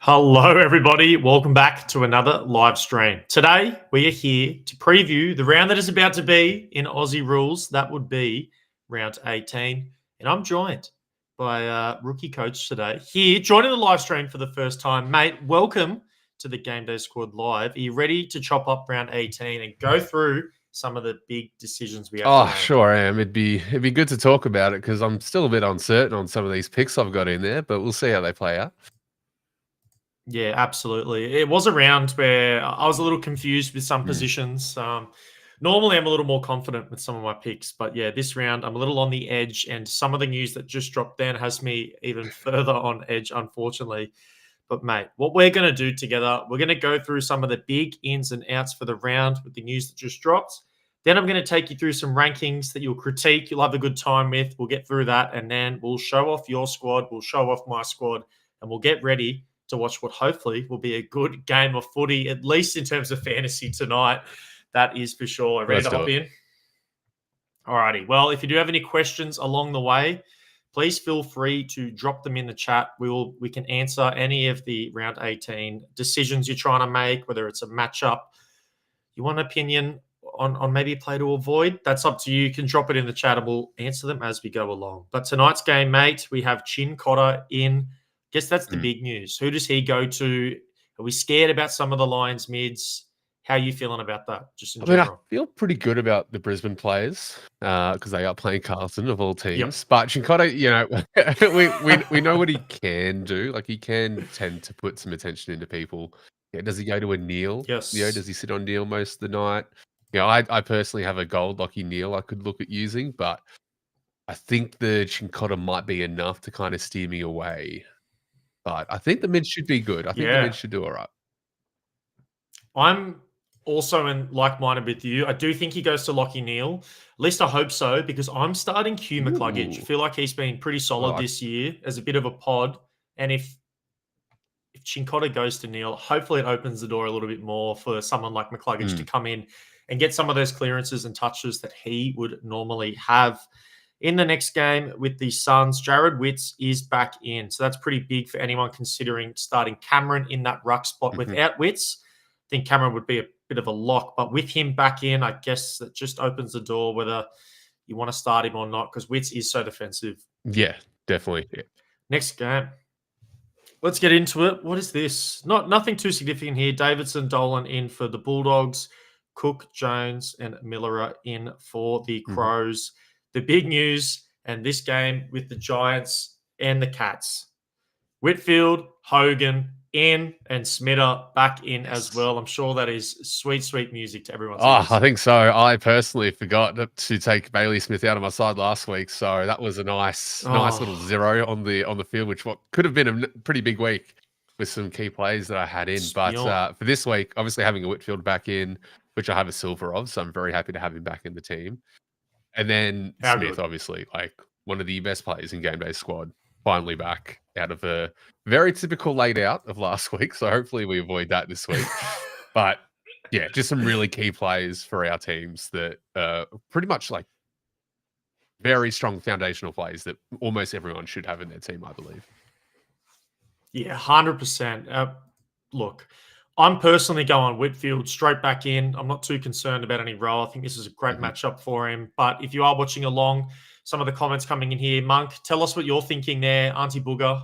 Hello, everybody. Welcome back to another live stream. Today, we are here to preview the round that is about to be in Aussie Rules. That would be round 18. And I'm joined by rookie coach today here, joining the live stream for the first time. Mate, welcome to the GameDay Squad Live. Are you ready to chop up round 18 and go through some of the big decisions we have to make? Sure I am. It'd be good to talk about it because I'm still a bit uncertain on some of these picks I've got in there, but we'll see how they play out. Yeah, absolutely. It was a round where I was a little confused with some positions. Normally, I'm a little more confident with some of my picks, but yeah, this round I'm a little on the edge, and some of the news that just dropped then has me even further on edge, unfortunately. But mate, what we're going to do together, we're going to go through some of the big ins and outs for the round with the news that just dropped. Then I'm going to take you through some rankings that you'll critique, you'll have a good time with. We'll get through that, and then we'll show off your squad, we'll show off my squad, and we'll get ready to watch what hopefully will be a good game of footy, at least in terms of fantasy tonight. That is for sure. Ready to hop in? Alrighty. Well, if you do have any questions along the way, please feel free to drop them in the chat. We can answer any of the round 18 decisions you're trying to make, whether it's a matchup, you want an opinion on maybe a play to avoid. That's up to you. You can drop it in the chat and we'll answer them as we go along. But tonight's game, mate, we have Chin Cotter in. Guess that's the big news. Who does he go to? Are we scared about some of the Lions mids? How are you feeling about that? Just in general. I feel pretty good about the Brisbane players because they are playing Carlton of all teams. But Chincotta, we know what he can do. Like he can tend to put some attention into people. Yeah, does he go to a kneel? Yes. Does he sit on kneel most of the night? I personally have a gold Lockie kneel I could look at using, but I think the Chincotta might be enough to kind of steer me away. But I think the mid should be good. I think the mid should do all right. I'm also in like-minded with you. I do think he goes to Lockie Neal. At least I hope so, because I'm starting Hugh McCluggage. I feel like he's been pretty solid this year as a bit of a pod. And if Chincotta goes to Neal, hopefully it opens the door a little bit more for someone like McCluggage to come in and get some of those clearances and touches that he would normally have. In the next game with the Suns, Jared Witts is back in. So that's pretty big for anyone considering starting Cameron in that ruck spot. Without Witts, I think Cameron would be a bit of a lock. But with him back in, I guess that just opens the door whether you want to start him or not, because Witts is so defensive. Yeah, definitely. Yeah. Next game. Let's get into it. What is this? Nothing too significant here. Davidson, Dolan in for the Bulldogs. Cook, Jones, and Miller are in for the Crows. The big news, and this game with the Giants and the Cats. Whitfield, Hogan in, and Smitter back in as well. I'm sure that is sweet, sweet music to everyone's ears. I think so. I personally forgot to take Bailey Smith out of my side last week, so that was a nice little zero on the field, which could have been a pretty big week with some key plays that I had in. But for this week, obviously having a Whitfield back in, which I have a silver of, so I'm very happy to have him back in the team. And then Smith, obviously, like one of the best players in GameDay Squad, finally back out of a very typical laid out of last week. So hopefully we avoid that this week. But yeah, just some really key players for our teams that pretty much like very strong foundational plays that almost everyone should have in their team, I believe. Yeah, 100%. Look, I'm personally going Whitfield straight back in. I'm not too concerned about any role. I think this is a great matchup for him. But if you are watching along, some of the comments coming in here, Monk, tell us what you're thinking there. Auntie Booger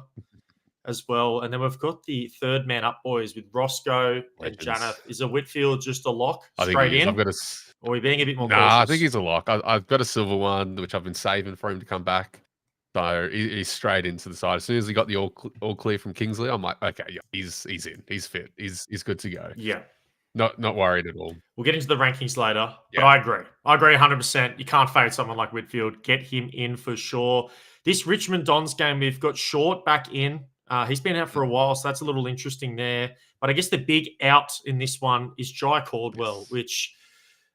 as well. And then we've got the third man up boys with Roscoe and Janeth. Is a Whitfield just a lock straight in? Or are we being a bit more cautious? I think he's a lock. I've got a silver one, which I've been saving for him to come back. So he's straight into the side. As soon as he got the all clear from Kingsley, I'm like, okay, yeah, he's in. He's fit. He's good to go. Yeah. Not worried at all. We'll get into the rankings later, but I agree. I agree 100%. You can't fade someone like Whitfield. Get him in for sure. This Richmond Dons game, we've got Short back in. He's been out for a while, so that's a little interesting there. But I guess the big out in this one is Jai Caldwell, which,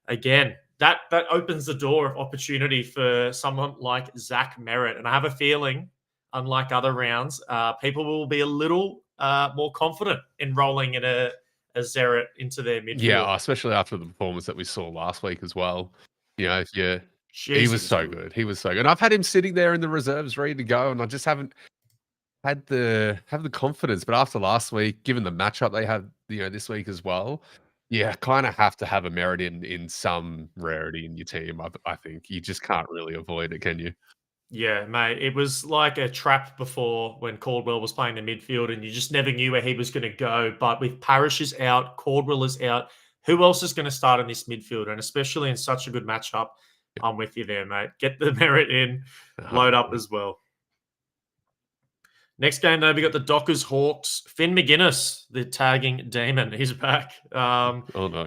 again, that opens the door of opportunity for someone like Zach Merritt. And I have a feeling, unlike other rounds, people will be a little more confident in rolling in a Zeret into their midfield. Yeah, especially after the performance that we saw last week as well. He was so good. He was so good. And I've had him sitting there in the reserves ready to go, and I just haven't have the confidence, but after last week, given the matchup they have, this week as well, kind of have to have a merit in some rarity in your team. I think you just can't really avoid it, can you? Yeah, mate. It was like a trap before when Caldwell was playing the midfield, and you just never knew where he was going to go. But with Parrish is out, Caldwell is out. Who else is going to start in this midfield? And especially in such a good matchup, I'm with you there, mate. Get the merit in, load up 100%. as well. Next game, though, we got the Dockers Hawks. Finn McGuinness, the tagging demon, he's back. Oh no.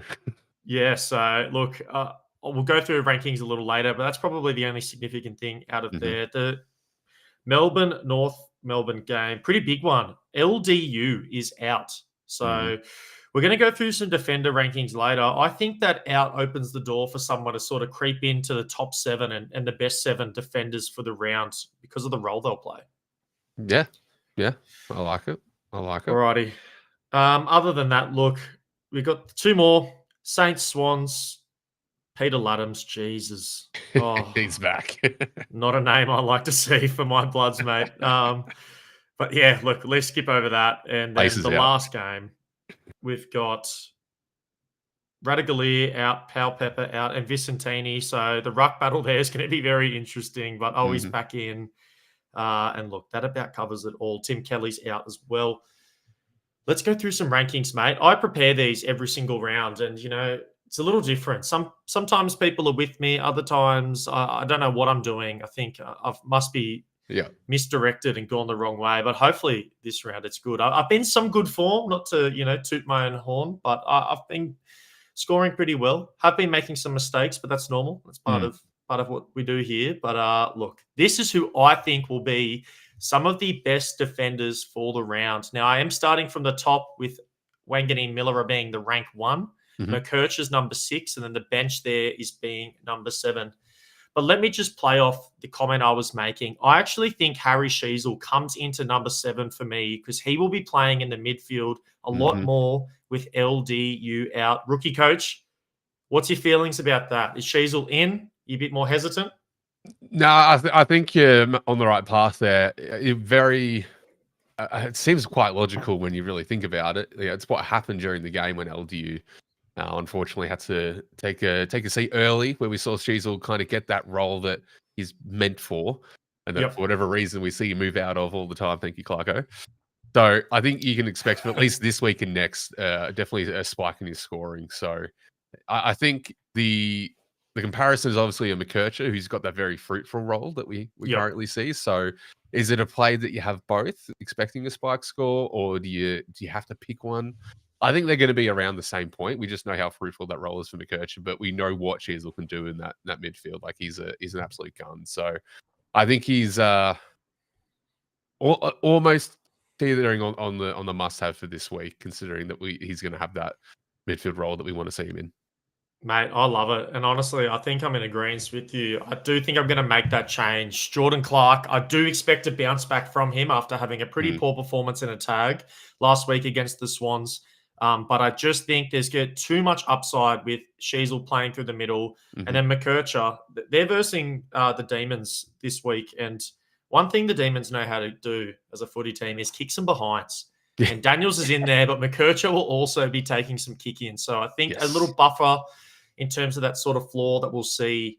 Yeah, so look, we'll go through rankings a little later, but that's probably the only significant thing out of Mhm, there. The Melbourne North Melbourne game, pretty big one. LDU is out. mhm. So we're going to go through some defender rankings later. I think that out opens the door for someone to sort of creep into the top 7 and the best 7 defenders for the round because of the role they'll play. Yeah, yeah, I like it. I like it. Alrighty. Other than that, look, we've got 2 more. Saints Swans, Peter Laddams, Jesus. Oh, He's back. not a name I like to see for my Bloods, mate. But yeah, look, let's skip over that. And then Aces the out. last game, we've got Radagalier out, Pal Pepper out, and Vicentini. So the ruck battle there is going to be very interesting, but always Mhm. back in. And look, that about covers it all. Tim Kelly's out as well. Let's go through some rankings, mate. I prepare these every single round, and it's a little different. Sometimes people are with me, other times I don't know what I'm doing. I think I must be Yeah. misdirected and gone the wrong way. But hopefully this round it's good. I've been some good form, not to toot my own horn, but I've been scoring pretty well. Have been making some mistakes, but that's normal. That's Mm. part of what we do here. But look, this is who I think will be some of the best defenders for the round. Now, I am starting from the top with Wanganeen Miller being the rank 1. Mhm. McKirch is number 6, and then the bench there is being number 7. But let me just play off the comment I was making. I actually think Harry Sheasel comes into number 7 for me because he will be playing in the midfield a lot Mhm. more with LDU out. Rookie coach, what's your feelings about that? Is Sheasel in? You a bit more hesitant? No, I think you're on the right path there. It seems quite logical when you really think about it. Yeah, it's what happened during the game when LDU unfortunately had to take a seat early, where we saw Sheasel kind of get that role that he's meant for, and that for Yep. whatever reason we see him move out of all the time. Thank you, Clarko. So I think you can expect from at least this week and next, definitely a spike in his scoring. So I think the comparison is obviously a McKercher, who's got that very fruitful role that we Yep. currently see. So is it a play that you have both expecting a spike score, or do you have to pick one? I think they're going to be around the same point. We just know how fruitful that role is for McKercher, but we know what Sheasel can do in that midfield. Like he's an absolute gun. So I think he's almost teetering on the must have for this week, considering that he's going to have that midfield role that we want to see him in. Mate, I love it. And honestly, I think I'm in agreement with you. I do think I'm going to make that change. Jordan Clark, I do expect to bounce back from him after having a pretty Mm, poor performance in a tag last week against the Swans. But I just think there's too much upside with Sheasel playing through the middle. And mhm. then McKercher, they're versing the Demons this week. And one thing the Demons know how to do as a footy team is kick some behinds. Yeah. And Daniels is in there, but McKercher will also be taking some kick in. So I think a little Yes. buffer in terms of that sort of floor that we'll see.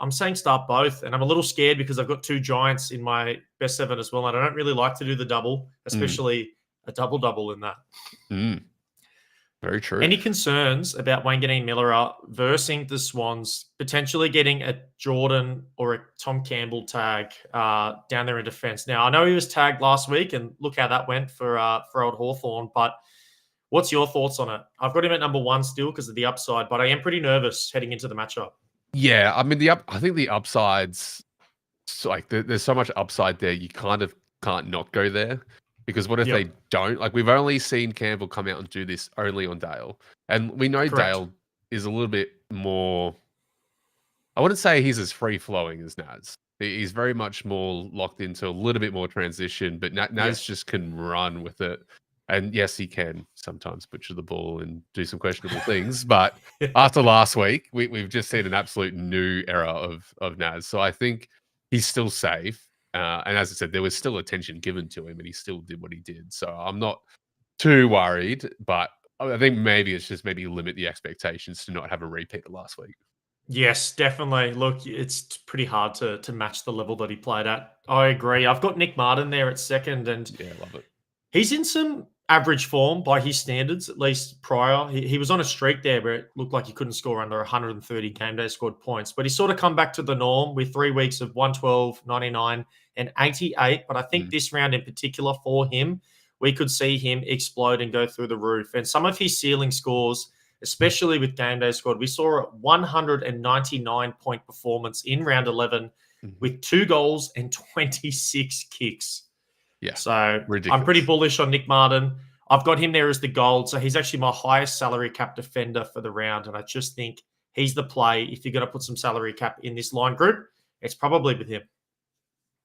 I'm saying start both, and I'm a little scared because I've got 2 giants in my best 7 as well, and I don't really like to do the double, Mm, especially a double in that. mm. Very true. Any concerns about Wanganeen Miller versing the Swans, potentially getting a Jordan or a Tom Campbell tag down there in defence? Now, I know he was tagged last week, and look how that went for old Hawthorn, but what's your thoughts on it? I've got him at number 1 still because of the upside, but I am pretty nervous heading into the matchup. Yeah, I mean I think the upsides, like there's so much upside there, you kind of can't not go there. Because what if Yep, they don't? Like we've only seen Campbell come out and do this only on Dale, and we know correct. Dale is a little bit more. I wouldn't say he's as free flowing as Naz. He's very much more locked into a little bit more transition, but Naz Yes. just can run with it. And yes, he can sometimes butcher the ball and do some questionable things. But after last week, we've just seen an absolute new era of Naz. So I think he's still safe. And as I said, there was still attention given to him, and he still did what he did. So I'm not too worried, but I think maybe it's just maybe limit the expectations to not have a repeat of last week. Yes, definitely. Look, it's pretty hard to match the level that he played at. I agree. I've got Nick Martin there at second, and Yeah, love it. he's in some average form by his standards, at least prior. He was on a streak there where it looked like he couldn't score under 130 game day squad points, but he sort of come back to the norm with 3 weeks of 112, 99, and 88. But I think Mm. this round in particular for him, we could see him explode and go through the roof. And some of his ceiling scores, especially with game day squad, we saw a 199-point performance in round 11 Mhm. with 2 goals and 26 kicks. Yeah, So I'm pretty ridiculous. bullish on Nick Martin. I've got him there as the gold. So he's actually my highest salary cap defender for the round. And I just think he's the play. If you're going to put some salary cap in this line group, it's probably with him.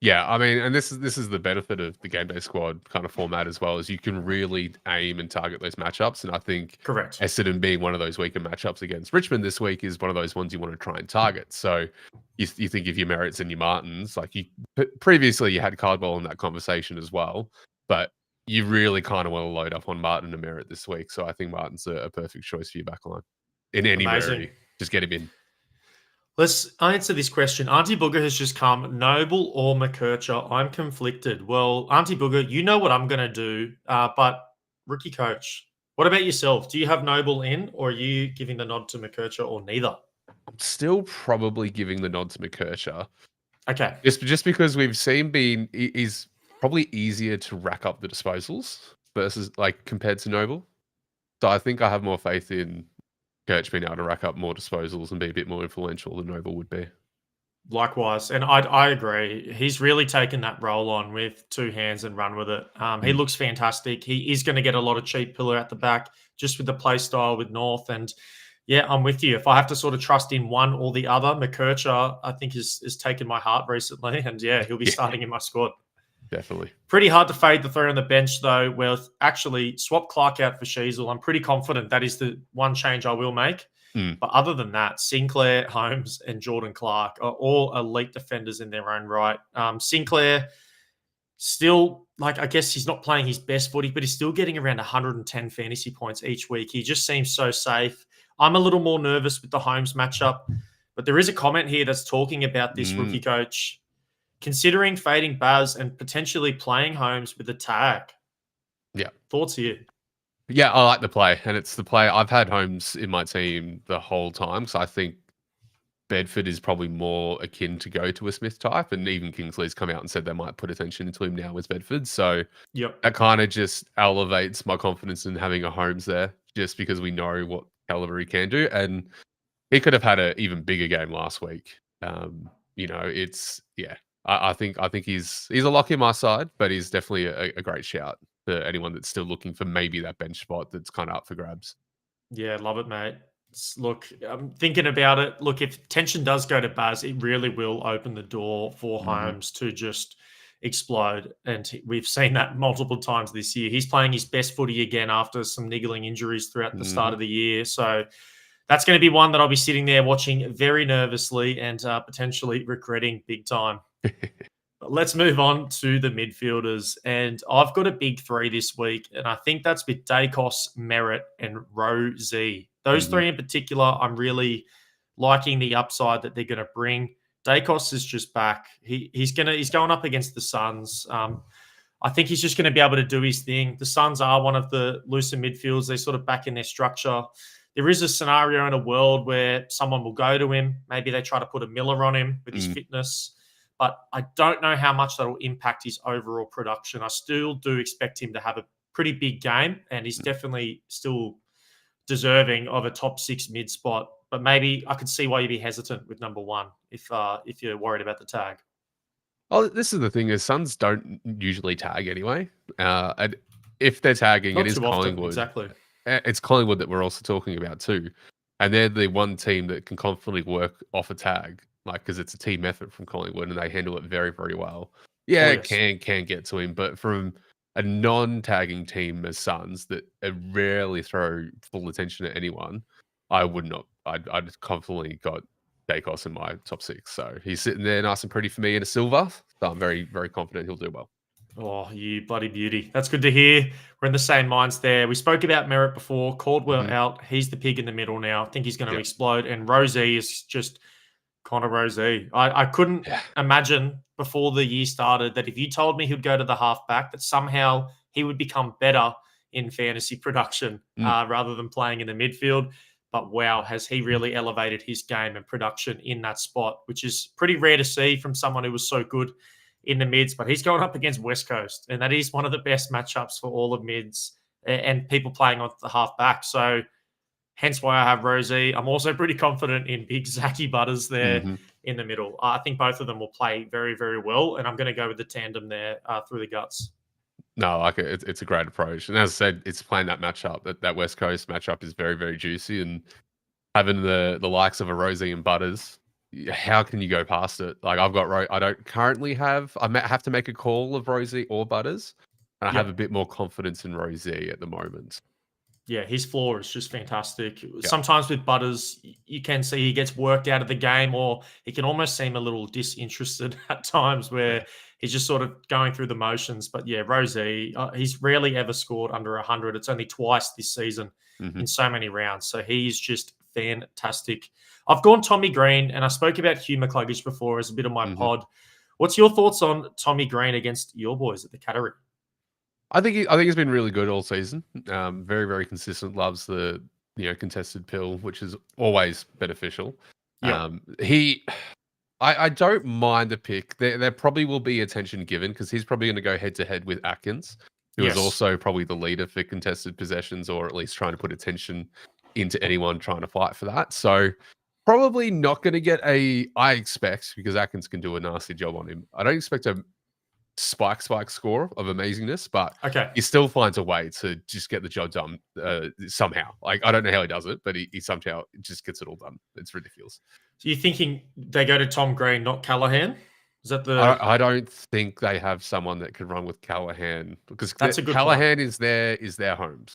Yeah, I mean, and this is the benefit of the game day squad kind of format as well, is you can really aim and target those matchups. And I think Correct. Essendon being one of those weaker matchups against Richmond this week is one of those ones you want to try and target. So you think of your Merritts and your Martins, like previously you had Cardwell in that conversation as well, but you really kind of want to load up on Martin and Merritt this week. So I think Martin's a perfect choice for your backline in any Amazing. rarity. Just get him in. Let's answer this question. Auntie Booger has just come. Noble or McKercher? I'm conflicted. Well, Auntie Booger, you know what I'm going to do, but rookie coach, what about yourself? Do you have Noble in, or are you giving the nod to McKercher, or neither? I'm still probably giving the nod to McKercher. Okay. Just because we've seen he's probably easier to rack up the disposals versus like compared to Noble. So I think I have more faith in Kirch being able to rack up more disposals and be a bit more influential than Noble would be. Likewise, and I agree. He's really taken that role on with 2 hands and run with it. He Mm. looks fantastic. He is going to get a lot of cheap pillar at the back just with the play style with North. And yeah, I'm with you. If I have to sort of trust in one or the other, McKercher, I think has taken my heart recently. And yeah, he'll be Yeah, starting in my squad. definitely. Pretty hard to fade the 3 on the bench, though. Well, actually, swap Clark out for Sheasel. I'm pretty confident that is the one change I will make. Mm. But other than that, Sinclair, Holmes, and Jordan Clark are all elite defenders in their own right. Sinclair still, like, I guess he's not playing his best footy, but he's still getting around 110 fantasy points each week. He just seems so safe. I'm a little more nervous with the Holmes matchup, but there is a comment here that's talking about this rookie coach considering fading Baz and potentially playing Holmes with a tag. Yeah. Thoughts here? Yeah, I like the play, and it's the play. I've had Holmes in my team the whole time, so I think Bedford is probably more akin to go to a Smith type, and even Kingsley's come out and said they might put attention into him now with Bedford. So Yep. that kind of just elevates my confidence in having a Holmes there, just because we know what caliber he can do, and he could have had an even bigger game last week. It's yeah. I think he's a lock in my side, but he's definitely a great shout for anyone that's still looking for maybe that bench spot that's kind of up for grabs. Yeah, love it, mate. Look, I'm thinking about it. Look, if tension does go to Baz, it really will open the door for Holmes to just explode. And we've seen that multiple times this year. He's playing his best footy again after some niggling injuries throughout the start of the year. So that's going to be one that I'll be sitting there watching very nervously and potentially regretting big time. But let's move on to the midfielders. And I've got a big 3 this week. And I think that's with Dacos, Merritt, and Rosie. Those 3 in particular, I'm really liking the upside that they're going to bring. Dacos is just back. He's going up against the Suns. I think he's just going to be able to do his thing. The Suns are one of the looser midfields. They're sort of back in their structure. There is a scenario in a world where someone will go to him. Maybe they try to put a Miller on him with his fitness. But I don't know how much that will impact his overall production. I still do expect him to have a pretty big game, and he's definitely still deserving of a top 6 mid spot. But maybe I could see why you'd be hesitant with number 1 if you're worried about the tag. Oh, this is the thing: is Suns don't usually tag anyway, and if they're tagging, Not it is too often, Collingwood. exactly. It's Collingwood that we're also talking about too, and they're the one team that can confidently work off a tag, like because it's a team effort from Collingwood, and they handle it very, very well. Yeah, Oh, it yes. can get to him, but from a non-tagging team as Suns that rarely throw full attention to anyone, I would not. I'd confidently got Dacos in my top 6, so he's sitting there nice and pretty for me in a silver. So I'm very, very confident he'll do well. Oh, you bloody beauty. That's good to hear. We're in the same minds there. We spoke about Merritt before. Caldwell out. He's the pig in the middle now. I think he's going to explode. And Rosie is just Connor Rosie. I couldn't imagine before the year started that if you told me he'd go to the halfback, that somehow he would become better in fantasy production rather than playing in the midfield. But wow, has he really elevated his game and production in that spot, which is pretty rare to see from someone who was so good in the mids. But he's going up against West Coast, and that is one of the best matchups for all of mids and people playing on the halfback. So hence why I have Rosie. I'm also pretty confident in big Zachy Butters there in the middle. I think both of them will play very, very well, and I'm going to go with the tandem there through the guts. No, like it's a great approach. And as I said, it's playing that matchup. That West Coast matchup is very, very juicy. And having the likes of a Rosie and Butters, how can you go past it? Like I've got I don't currently have. I have to make a call of Rosie or Butters, and I have a bit more confidence in Rosie at the moment. Yeah, his floor is just fantastic. Sometimes with Butters, you can see he gets worked out of the game, or he can almost seem a little disinterested at times where he's just sort of going through the motions. But yeah, Rosie, he's rarely ever scored under 100. It's only twice this season in so many rounds. So he's just fantastic. I've gone Tommy Green, and I spoke about Hugh McCluggage before as a bit of my pod. What's your thoughts on Tommy Green against your boys at the Cattery? I think he's been really good all season. Very, very consistent. Loves the contested pill, which is always beneficial. I don't mind the pick. There probably will be attention given because he's probably going to go head to head with Atkins, who is also probably the leader for contested possessions, or at least trying to put attention into anyone trying to fight for that. So probably not going to get I expect, because Atkins can do a nasty job on him. I don't expect a spike score of amazingness, but he still finds a way to just get the job done somehow. Like I don't know how he does it, but he somehow just gets it all done. It's ridiculous. So you're thinking they go to Tom Green, not Callahan? Is that the? I don't think they have someone that could run with Callahan, because that's a good Callahan point. is their Holmes.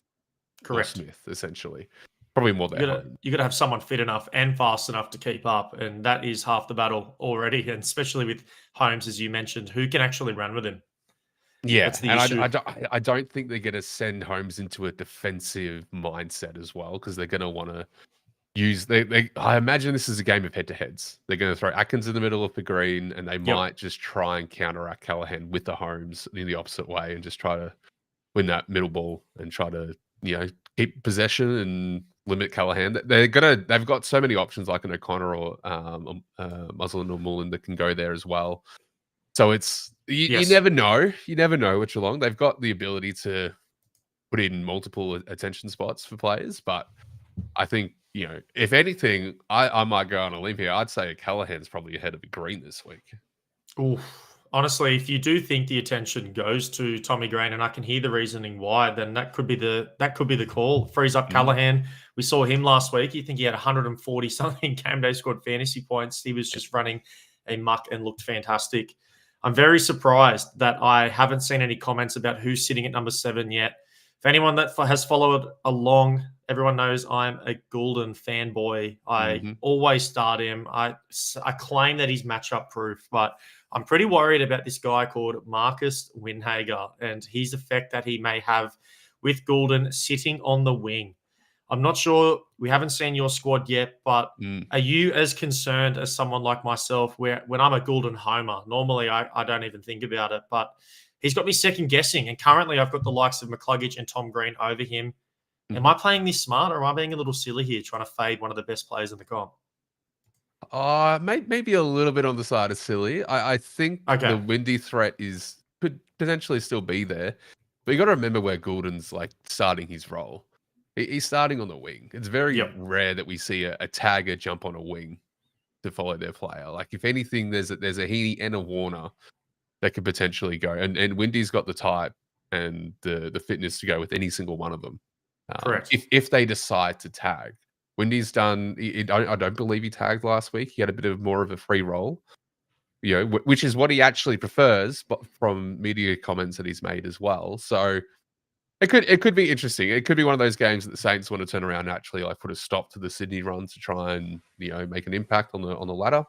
Correct. Or Smith, essentially. Probably more their you got to have someone fit enough and fast enough to keep up, and that is half the battle already. And especially with Holmes, as you mentioned, who can actually run with him? Yeah, that's the and issue. I don't think they're going to send Holmes into a defensive mindset as well, because they're going to want to use. I imagine this is a game of head-to-heads. They're going to throw Atkins in the middle of the green, and they might just try and counteract Callahan with the Holmes in the opposite way, and just try to win that middle ball and try to keep possession and limit Callahan. They've got so many options like an O'Connor or Muslin or Mullen that can go there as well. So it's you never know. You never know which along. They've got the ability to put in multiple attention spots for players, but I think if anything, I might go on a limb here. I'd say Callahan's probably ahead of Green this week. Ooh. Honestly, if you do think the attention goes to Tommy Green, and I can hear the reasoning why, then that could be the call. Frees up Callahan. We saw him last week. You think he had 140 something GameDay Squad fantasy points. He was just running a muck and looked fantastic. I'm very surprised that I haven't seen any comments about who's sitting at number 7 yet. If anyone that has followed along, everyone knows I'm a Goulden fanboy. I always start him. I claim that he's matchup proof, but I'm pretty worried about this guy called Marcus Winhager and his effect that he may have with Goulden sitting on the wing. I'm not sure. We haven't seen your squad yet, but are you as concerned as someone like myself where when I'm a Goulden homer, normally I don't even think about it, but he's got me second guessing. And currently I've got the likes of McCluggage and Tom Green over him. Am I playing this smart, or am I being a little silly here trying to fade one of the best players in the comp? Maybe a little bit on the side of silly. I think the Windy threat could potentially still be there, but you got to remember where Goulden's like starting his role. He's starting on the wing. It's very rare that we see a tagger jump on a wing to follow their player. Like if anything, there's a Heaney and a Warner that could potentially go, and Windy's got the type and the fitness to go with any single one of them. Correct. If they decide to tag. Windy's done. I don't believe he tagged last week. He had a bit more of a free roll, which is what he actually prefers. But from media comments that he's made as well, so it could be interesting. It could be one of those games that the Saints want to turn around and actually like put a stop to the Sydney run to try and make an impact on the ladder.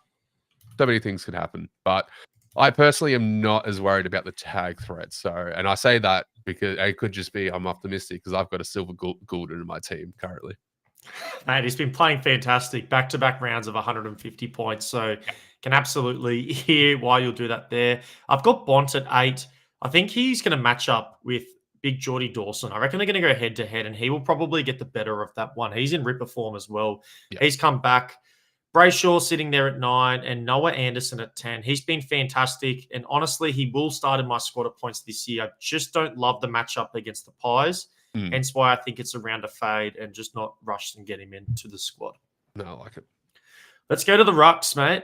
So many things could happen, but I personally am not as worried about the tag threat. So, and I say that because it could just be I'm optimistic because I've got a silver Goulden in my team currently. Mate, he's been playing fantastic, back-to-back rounds of 150 points. So can absolutely hear why you'll do that there. I've got Bont at 8. I think he's going to match up with Big Geordie Dawson. I reckon they're going to go head-to-head, and he will probably get the better of that one. He's in ripper form as well. Yeah. He's come back. Brayshaw sitting there at 9 and Noah Anderson at 10. He's been fantastic. And honestly, he will start in my squad at points this year. I just don't love the matchup against the Pies. Hence why I think it's around a fade and just not rush and get him into the squad. No, I like it. Let's go to the rucks, mate.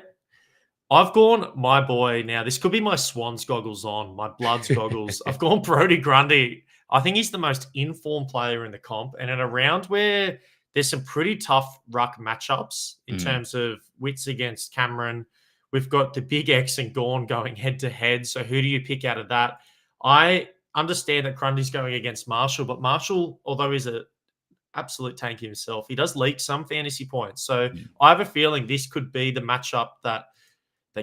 I've gone my boy now. This could be my Swans goggles on, my Bloods goggles. I've gone Brodie Grundy. I think he's the most informed player in the comp. And in a round where there's some pretty tough ruck matchups in terms of Wits against Cameron, we've got the Big X and Gawn going head to head. So who do you pick out of that? I understand that Grundy's going against Marshall, but Marshall, although he's an absolute tank himself, he does leak some fantasy points. So I have a feeling this could be the matchup that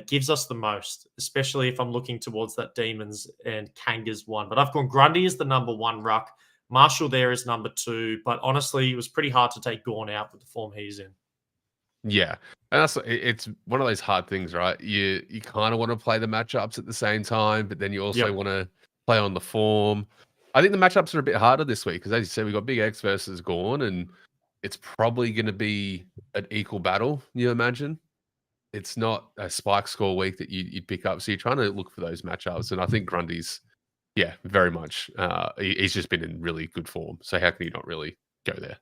gives us the most, especially if I'm looking towards that Demons and Kangas one. But I've gone Grundy as the number 1 ruck. Marshall there is number 2. But honestly, it was pretty hard to take Gawn out with the form he's in. Yeah. And it's one of those hard things, right? You kind of want to play the matchups at the same time, but then you also want to play on the form. I think the matchups are a bit harder this week because, as you said, we've got Big X versus Gawn, and it's probably going to be an equal battle, you imagine. It's not a spike score week that you'd pick up. So you're trying to look for those matchups. And I think Grundy's, very much. He's just been in really good form. So how can you not really go there?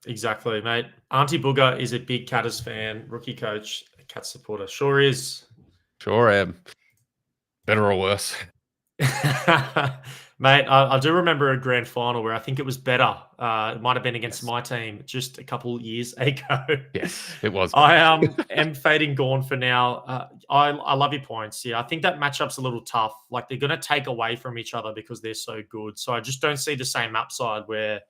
Exactly, mate. Auntie Booger is a big Catters fan, rookie coach, a Cat supporter. Sure is. Sure am. Better or worse. Mate, I do remember a grand final where I think it was better. It might have been against my team just a couple years ago. Yes, it was. I am fading Gawn for now. I love your points. Yeah, I think that matchup's a little tough. Like, they're going to take away from each other because they're so good. So I just don't see the same upside where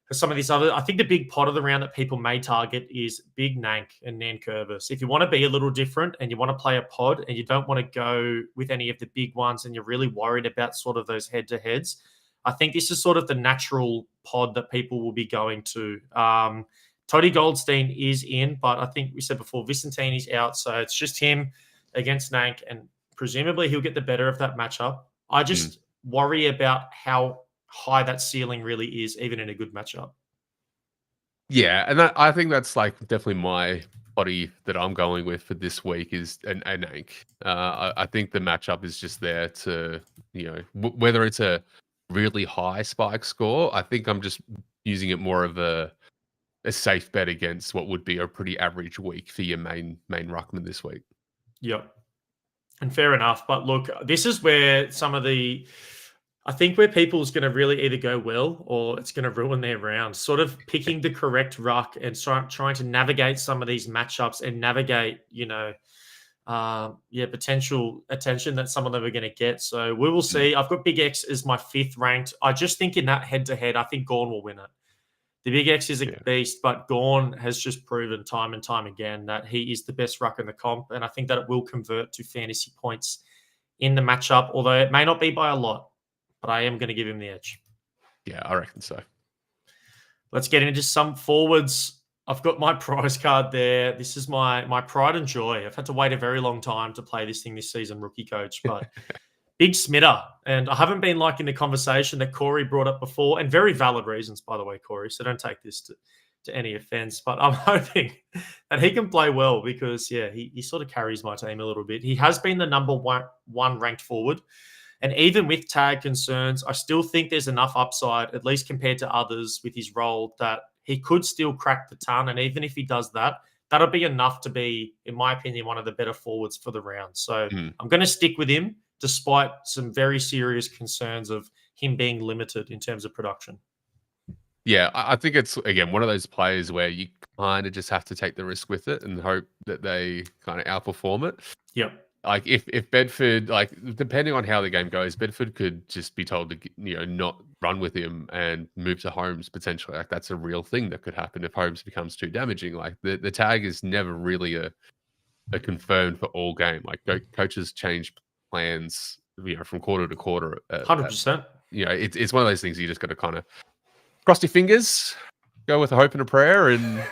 for some of these other, I think the big pot of the round that people may target is Big Nank and Nankervis. If you want to be a little different and you want to play a pod and you don't want to go with any of the big ones and you're really worried about sort of those head-to-heads, I think this is sort of the natural pod that people will be going to. Toddy Goldstein is in, but I think we said before, Vicentini's out, so it's just him against Nank, and presumably he'll get the better of that matchup. I just worry about how high that ceiling really is, even in a good matchup. Yeah, and I think that's like definitely my body that I'm going with for this week is an Nank. I think the matchup is just there to, whether it's a really high spike score, I think I'm just using it more of a safe bet against what would be a pretty average week for your main ruckman this week. Yep. And fair enough. But look, this is where I think where people's going to really either go well or it's going to ruin their round. Sort of picking the correct ruck and trying to navigate some of these matchups and navigate, potential attention that some of them are going to get. So we will see. I've got Big X as my 5th ranked. I just think in that head-to-head, I think Gawn will win it. The Big X is a beast, but Gawn has just proven time and time again that he is the best ruck in the comp, and I think that it will convert to fantasy points in the matchup, although it may not be by a lot. But I am going to give him the edge. Yeah, I reckon so. Let's get into some forwards. I've got my prize card there. This is my pride and joy. I've had to wait a very long time to play this thing this season, rookie coach, but big Smitter. And I haven't been liking the conversation that Corey brought up before, and very valid reasons, by the way, Corey. So don't take this to any offense, but I'm hoping that he can play well because, he sort of carries my team a little bit. He has been the number one ranked forward. And even with tag concerns, I still think there's enough upside, at least compared to others with his role, that he could still crack the ton. And even if he does that, that'll be enough to be, in my opinion, one of the better forwards for the round. So I'm going to stick with him despite some very serious concerns of him being limited in terms of production. Yeah, I think it's, again, one of those players where you kind of just have to take the risk with it and hope that they kind of outperform it. Yep. Like if Bedford, like depending on how the game goes, Bedford could just be told to not run with him and move to Holmes potentially. Like that's a real thing that could happen if Holmes becomes too damaging. Like the tag is never really a are confirmed for all game. Like coaches change plans, from quarter to quarter. 100%. It's one of those things you just got to kind of cross your fingers, go with a hope and a prayer, and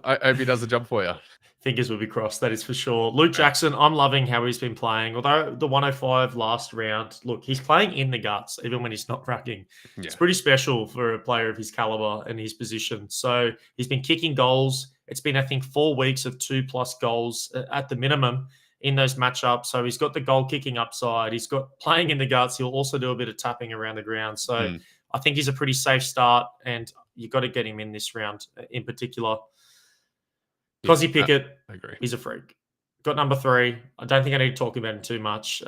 I hope he does the job for you. Fingers will be crossed, that is for sure. Luke Jackson, I'm loving how he's been playing. Although the 105 last round, look, he's playing in the guts, even when he's not rucking. Yeah. It's pretty special for a player of his caliber and his position. So he's been kicking goals. It's been, I think, 4 weeks of 2+ goals at the minimum in those matchups. So he's got the goal kicking upside. He's got playing in the guts. He'll also do a bit of tapping around the ground. So I think he's a pretty safe start, and you've got to get him in this round in particular. Cozzy Pickett, I agree. He's a freak. Got number 3. I don't think I need to talk about him too much.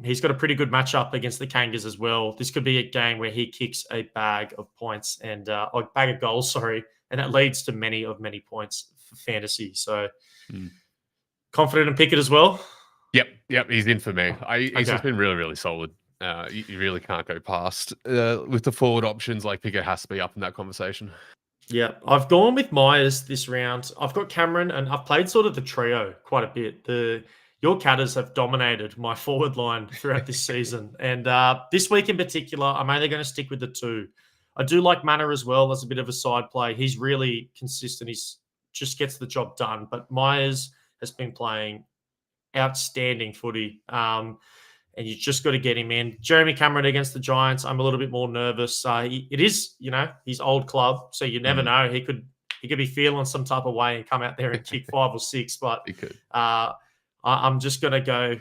He's got a pretty good matchup against the Kangas as well. This could be a game where he kicks a bag of points and a bag of goals, and that leads to many points for fantasy. So confident in Pickett as well. Yep. He's in for me. He's just been really, really solid. You really can't go past with the forward options. Like Pickett has to be up in that conversation. Yeah, I've gone with Myers this round. I've got Cameron, and I've played sort of the trio quite a bit. Your Catters have dominated my forward line throughout this season. And this week in particular, I'm only going to stick with the 2. I do like Manor as well as a bit of a side play. He's really consistent. He's just gets the job done. But Myers has been playing outstanding footy. And you just got to get him in. Jeremy Cameron against the Giants, I'm a little bit more nervous. It is, his old club, so you never know. He could be feeling some type of way and come out there and kick 5 or 6. But he could. I'm just going to go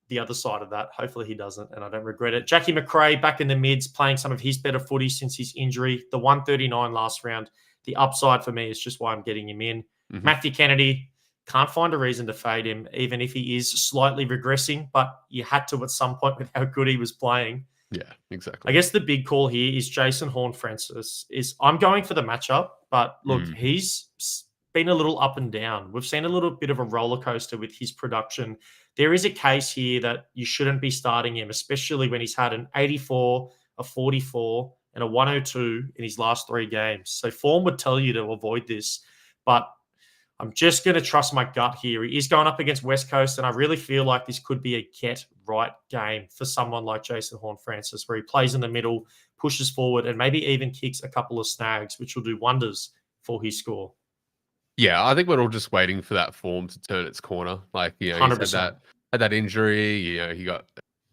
the other side of that. Hopefully he doesn't, and I don't regret it. Jackie McRae back in the mids, playing some of his better footy since his injury. The 139 last round. The upside for me is just why I'm getting him in. Matthew Kennedy. Can't find a reason to fade him, even if he is slightly regressing, but you had to at some point with how good he was playing. Yeah, exactly. I guess the big call here is Jason Horne-Francis. I'm going for the matchup, but look, he's been a little up and down. We've seen a little bit of a roller coaster with his production. There is a case here that you shouldn't be starting him, especially when he's had an 84, a 44, and a 102 in his last 3 games. So form would tell you to avoid this, but I'm just going to trust my gut here. He is going up against West Coast, and I really feel like this could be a get-right game for someone like Jason Horne-Francis, where he plays in the middle, pushes forward, and maybe even kicks a couple of snags, which will do wonders for his score. Yeah, I think we're all just waiting for that form to turn its corner. Like, he's 100%. had that injury, he got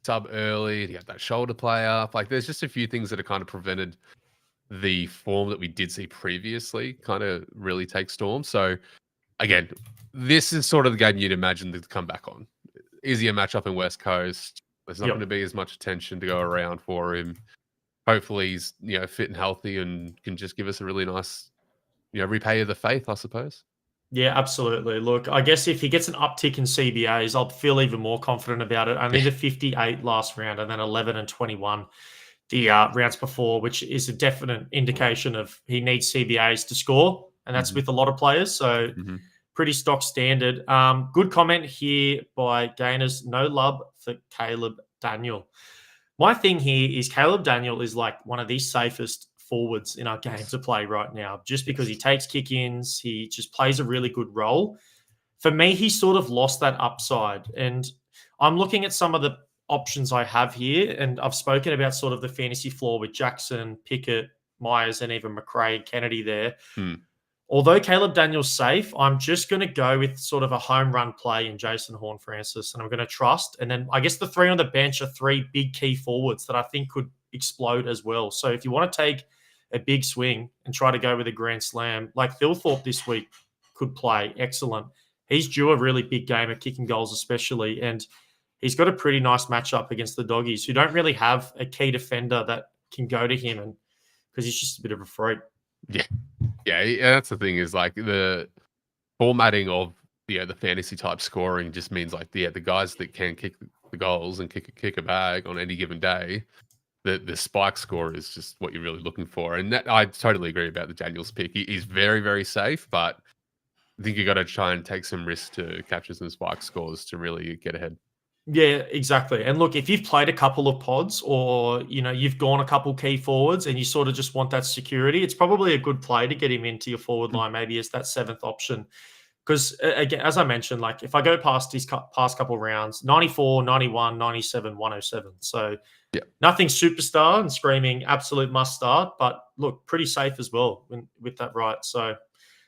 sub early, he got that shoulder play up. Like, there's just a few things that have kind of prevented the form that we did see previously kind of really take storm. So, again, this is sort of the game you'd imagine to come back on. Easier matchup in West Coast. There's not going to be as much attention to go around for him. Hopefully he's fit and healthy and can just give us a really nice, repay of the faith, I suppose. Yeah, absolutely. Look, I guess if he gets an uptick in CBAs, I'll feel even more confident about it. Only the 58 last round and then 11 and 21 the rounds before, which is a definite indication of he needs CBAs to score. And that's with a lot of players. So pretty stock standard. Good comment here by Gainers. No love for Caleb Daniel. My thing here is Caleb Daniel is like one of the safest forwards in our game to play right now, just because he takes kick-ins. He just plays a really good role. For me, he sort of lost that upside. And I'm looking at some of the options I have here, and I've spoken about sort of the fantasy floor with Jackson, Pickett, Myers, and even McRae and Kennedy there. Although Caleb Daniel's safe, I'm just going to go with sort of a home run play in Jason Horne-Francis, and I'm going to trust. And then I guess the 3 on the bench are 3 big key forwards that I think could explode as well. So if you want to take a big swing and try to go with a grand slam, like Thilthorpe this week could play excellent. He's due a really big game of kicking goals especially, and he's got a pretty nice matchup against the Doggies, who don't really have a key defender that can go to him, and because he's just a bit of a freak. Yeah, that's the thing is like the formatting of the fantasy type scoring just means like the guys that can kick the goals and kick a bag on any given day, the spike score is just what you're really looking for. And that I totally agree about the Daniels pick. He's very, very safe, but I think you got to try and take some risks to capture some spike scores to really get ahead. Yeah, exactly. And look, if you've played a couple of pods or, you've gone a couple key forwards and you sort of just want that security, it's probably a good play to get him into your forward line, maybe as that 7th option. Because again, as I mentioned, like if I go past his past couple of rounds, 94, 91, 97, 107. So Yeah. nothing superstar and screaming absolute must start, but look, pretty safe as well with that right. So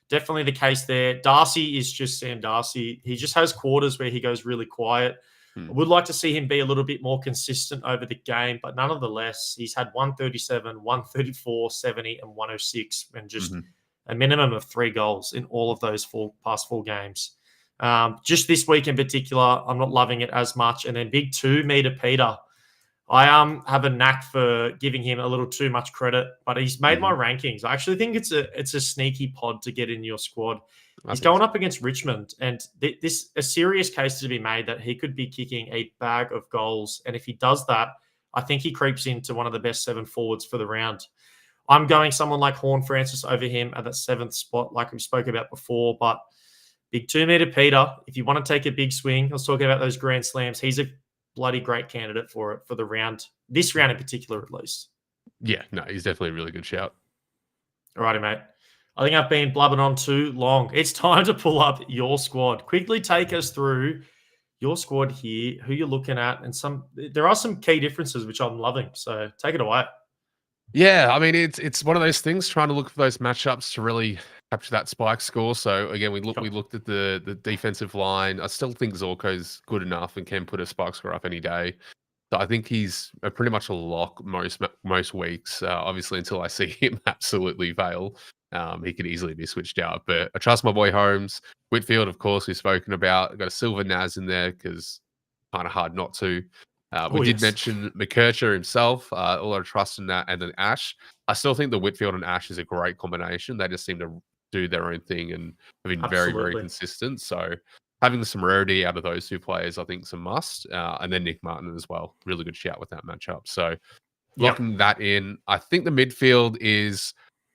definitely the case there. Darcy is just Sam Darcy. He just has quarters where he goes really quiet. I would like to see him be a little bit more consistent over the game, but nonetheless, he's had 137, 134, 70, and 106, and just a minimum of 3 goals in all of those past 4 games. Just this week in particular, I'm not loving it as much. And then big 2 meter Peter. I have a knack for giving him a little too much credit, but he's made my rankings. I actually think it's a sneaky pod to get in your squad. He's going up against Richmond, and this a serious case to be made that he could be kicking a bag of goals. And if he does that, I think he creeps into one of the best 7 forwards for the round. I'm going someone like Horn Francis over him at that 7th spot, like we spoke about before. But big 2 meter Peter, if you want to take a big swing, I was talking about those grand slams. He's a bloody great candidate for it for the round, this round in particular, at least. Yeah, no, he's definitely a really good shout. Alrighty, mate. I think I've been blubbering on too long. It's time to pull up your squad. Quickly take us through your squad here, who you're looking at, and there are some key differences which I'm loving. So take it away. Yeah, I mean it's one of those things trying to look for those matchups to really capture that spike score. So again, we looked at the defensive line. I still think Zorko's good enough and can put a spike score up any day. So I think he's pretty much a lock most weeks. Obviously, until I see him absolutely fail, he could easily be switched out. But I trust my boy Holmes. Whitfield, of course, we've spoken about. I've got a Silver Naz in there because kind of hard not to. We did mention McKercher himself, all our trust in that, and then Ash. I still think the Whitfield and Ash is a great combination. They just seem to do their own thing and have been very, very consistent. So having some rarity out of those 2 players, I think, is a must. And then Nick Martin as well. Really good shout with that matchup. So locking that in. I think the midfield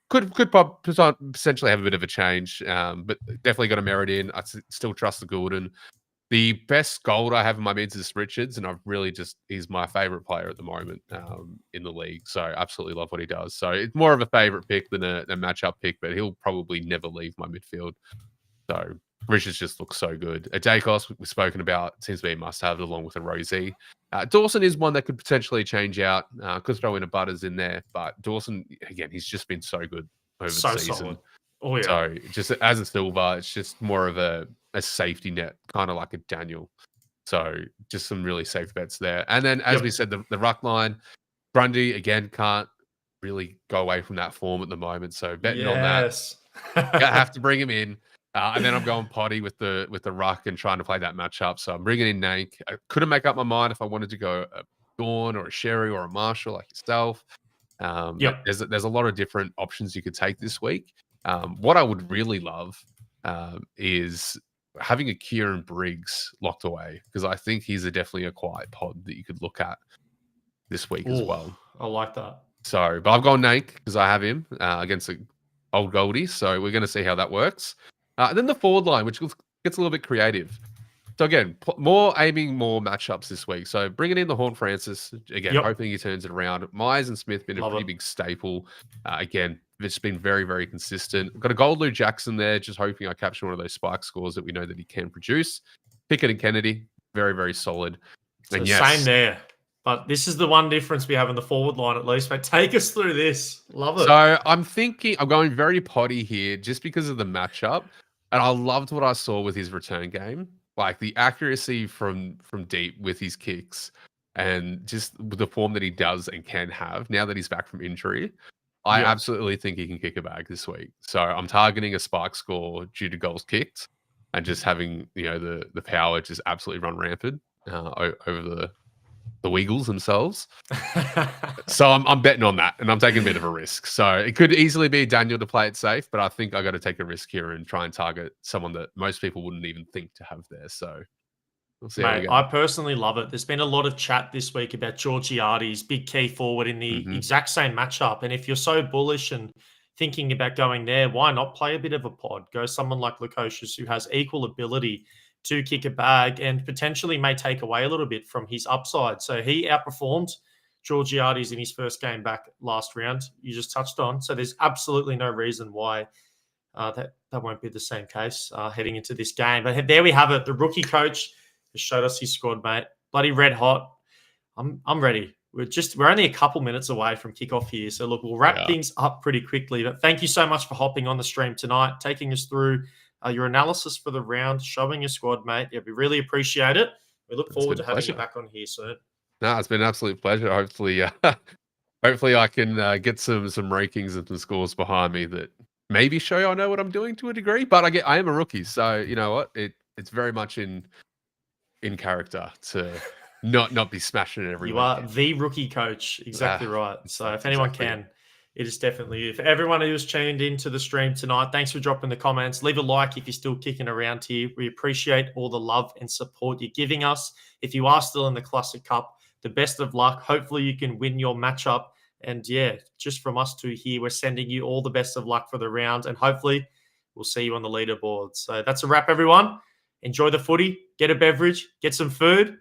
could potentially have a bit of a change, but definitely got a merit in. I still trust the Goulden. The best gold I have in my mids is Richards, and I've really he's my favorite player at the moment in the league. So absolutely love what he does. So it's more of a favorite pick than a matchup pick, but he'll probably never leave my midfield. So Richards just looks so good. A Dacos we've spoken about seems to be a must-have along with a Rosie. Dawson is one that could potentially change out. Could throw in a Butters in there, but Dawson again, he's just been so good over the season. Solid. Oh yeah. So just as a silver, it's just more of a safety net, kind of like a Daniel. So just some really safe bets there. And then, as we said, the ruck line, Grundy again can't really go away from that form at the moment. So betting on that, I have to bring him in. And then I'm going potty with the ruck and trying to play that matchup. So I'm bringing in Nank. I couldn't make up my mind if I wanted to go a Dawn or a Sherry or a Marshall like yourself. There's a lot of different options you could take this week. What I would really love is having a Kieran Briggs locked away, because I think he's definitely a quiet pod that you could look at this week as well. I like that. So, but I've gone Nank because I have him against the old Goldie. So we're going to see how that works. And then the forward line, which gets a little bit creative. So again, more matchups this week. So bringing in the Horn Francis again, hoping he turns it around. Myers and Smith been a pretty big staple. Again, it's been very, very consistent. I've got a Goldloo Jackson there, just hoping I capture one of those spike scores that we know that he can produce. Pickett and Kennedy, very, very solid. So same there. But this is the one difference we have in the forward line, at least. But take us through this. Love it. So I'm going very potty here just because of the matchup. And I loved what I saw with his return game. Like the accuracy from deep with his kicks and just the form that he does and can have now that he's back from injury. I absolutely think he can kick a bag this week. So I'm targeting a spike score due to goals kicked and just having, the power just absolutely run rampant over the Wiggles themselves. So I'm betting on that, and I'm taking a bit of a risk. So it could easily be Daniel to play it safe, but I think I got to take a risk here and try and target someone that most people wouldn't even think to have there. So we'll see. Mate, I personally love it. There's been a lot of chat this week about Georgiades, big key forward in the exact same matchup. And if you're so bullish and thinking about going there, why not play a bit of a pod? Go someone like Lukosius, who has equal ability to kick a bag and potentially may take away a little bit from his upside. So he outperformed Georgiades in his first game back last round. You just touched on. So there's absolutely no reason why that won't be the same case heading into this game. But there we have it. The rookie coach has showed us his squad, mate. Bloody red hot. I'm ready. We're only a couple minutes away from kickoff here. So look, we'll wrap things up pretty quickly. But thank you so much for hopping on the stream tonight, taking us through your analysis for the round, showing your squad, mate. Yeah, we really appreciate it. We look forward to having you back on here soon. No, it's been an absolute pleasure. Hopefully, hopefully I can get some rankings and some scores behind me that maybe show you I know what I'm doing to a degree. But I am a rookie, so you know what? It's very much in character to not be smashing it every You weekend. are the rookie coach. Exactly right. So if anyone can, it is definitely you. For everyone who's tuned into the stream tonight, thanks for dropping the comments. Leave a like if you're still kicking around here. We appreciate all the love and support you're giving us. If you are still in the Classic Cup, the best of luck. Hopefully you can win your matchup. And yeah, just from us two here, we're sending you all the best of luck for the round. And hopefully we'll see you on the leaderboard. So that's a wrap, everyone. Enjoy the footy. Get a beverage. Get some food.